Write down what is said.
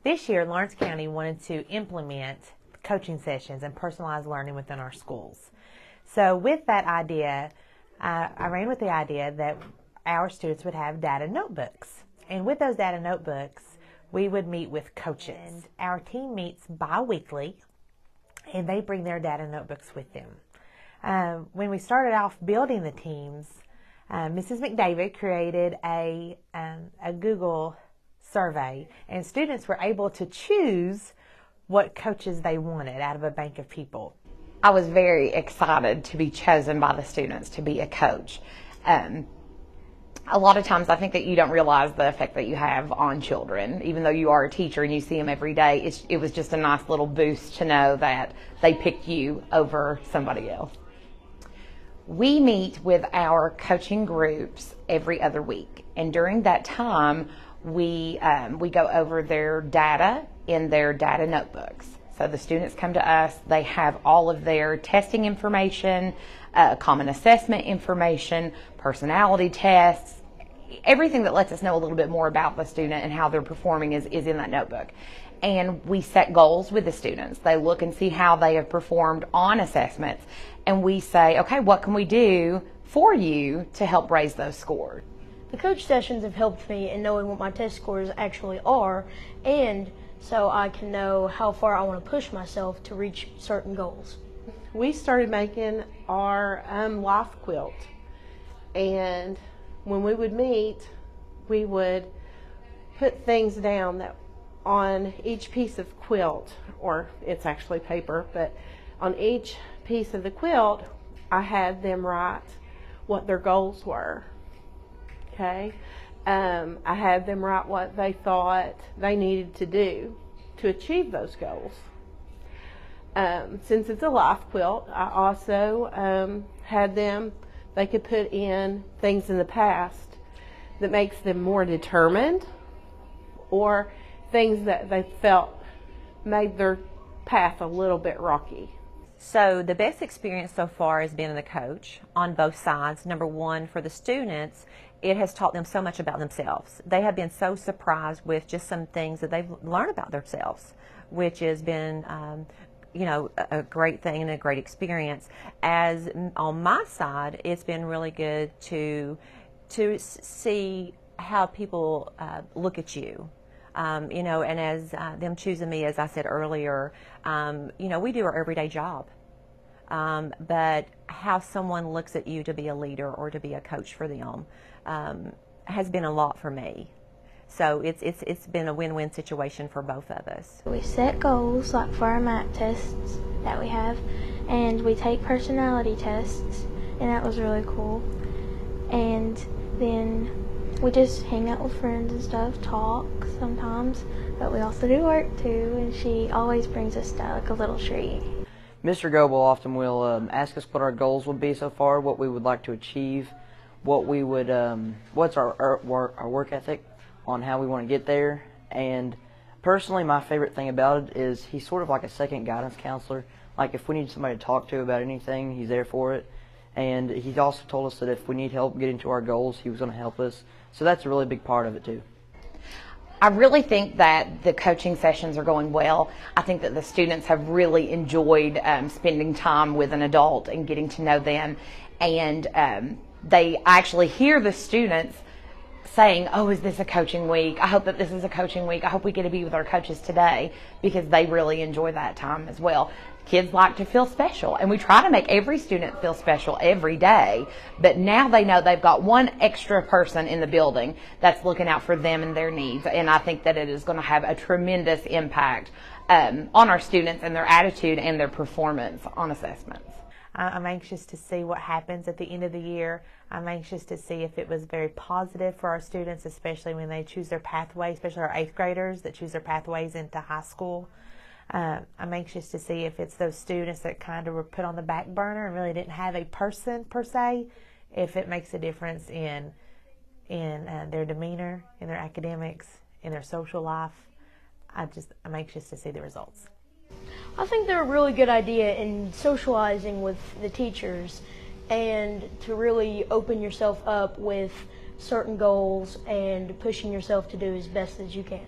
This year, Lawrence County wanted to implement coaching sessions and personalized learning within our schools. So with that idea, I ran with the idea that our students would have data notebooks. And with those data notebooks, we would meet with coaches. And our team meets bi-weekly, and they bring their data notebooks with them. When we started off building the teams, Mrs. McDavid created a Google survey, and students were able to choose what coaches they wanted out of a bank of people. I was very excited to be chosen by the students to be a coach. A lot of times I think that you don't realize the effect that you have on children. Even though you are a teacher and you see them every day, it was just a nice little boost to know that they picked you over somebody else. We meet with our coaching groups every other week, and during that time we go over their data in their data notebooks. So the students come to us, they have all of their testing information, common assessment information, personality tests, everything that lets us know a little bit more about the student and how they're performing is in that notebook. And we set goals with the students. They look and see how they have performed on assessments, and we say, okay, what can we do for you to help raise those scores? The coach sessions have helped me in knowing what my test scores actually are, and so I can know how far I want to push myself to reach certain goals. We started making our life quilt, and when we would meet, we would put things down that on each piece of quilt, or it's actually paper, but on each piece of the quilt, I had them write what their goals were. Okay, I had them write what they thought they needed to do to achieve those goals. Since it's a life quilt, I also had them, they could put in things in the past that makes them more determined, or things that they felt made their path a little bit rocky. So the best experience so far has been in the coach on both sides. Number one, for the students, it has taught them so much about themselves. They have been so surprised with just some things that they've learned about themselves, which has been a great thing and a great experience. As on my side, it's been really good to see how people look at you. And as them choosing me, as I said earlier, we do our everyday job. But how someone looks at you to be a leader or to be a coach for them has been a lot for me. So it's been a win-win situation for both of us. We set goals like for our math tests that we have, and we take personality tests, and that was really cool. And then we just hang out with friends and stuff, talk sometimes, but we also do work too, and she always brings us like a little treat. Mr. Goebel often will ask us what our goals would be so far, what we would like to achieve, what we would, what's our work ethic on how we want to get there. And personally, my favorite thing about it is he's sort of like a second guidance counselor. Like if we need somebody to talk to about anything, he's there for it. And he's also told us that if we need help getting to our goals, he was going to help us. So that's a really big part of it too. I really think that the coaching sessions are going well. I think that the students have really enjoyed spending time with an adult and getting to know them. And they actually hear the students saying, oh, is this a coaching week? I hope that this is a coaching week. I hope we get to be with our coaches today, because they really enjoy that time as well. Kids like to feel special, and we try to make every student feel special every day, but now they know they've got one extra person in the building that's looking out for them and their needs, and I think that it is going to have a tremendous impact on our students and their attitude and their performance on assessments. I'm anxious to see what happens at the end of the year. I'm anxious to see if it was very positive for our students, especially when they choose their pathway, especially our 8th graders that choose their pathways into high school. I'm anxious to see if it's those students that kind of were put on the back burner and really didn't have a person per se, if it makes a difference in their demeanor, in their academics, in their social life. I'm anxious to see the results. I think they're a really good idea in socializing with the teachers and to really open yourself up with certain goals and pushing yourself to do as best as you can.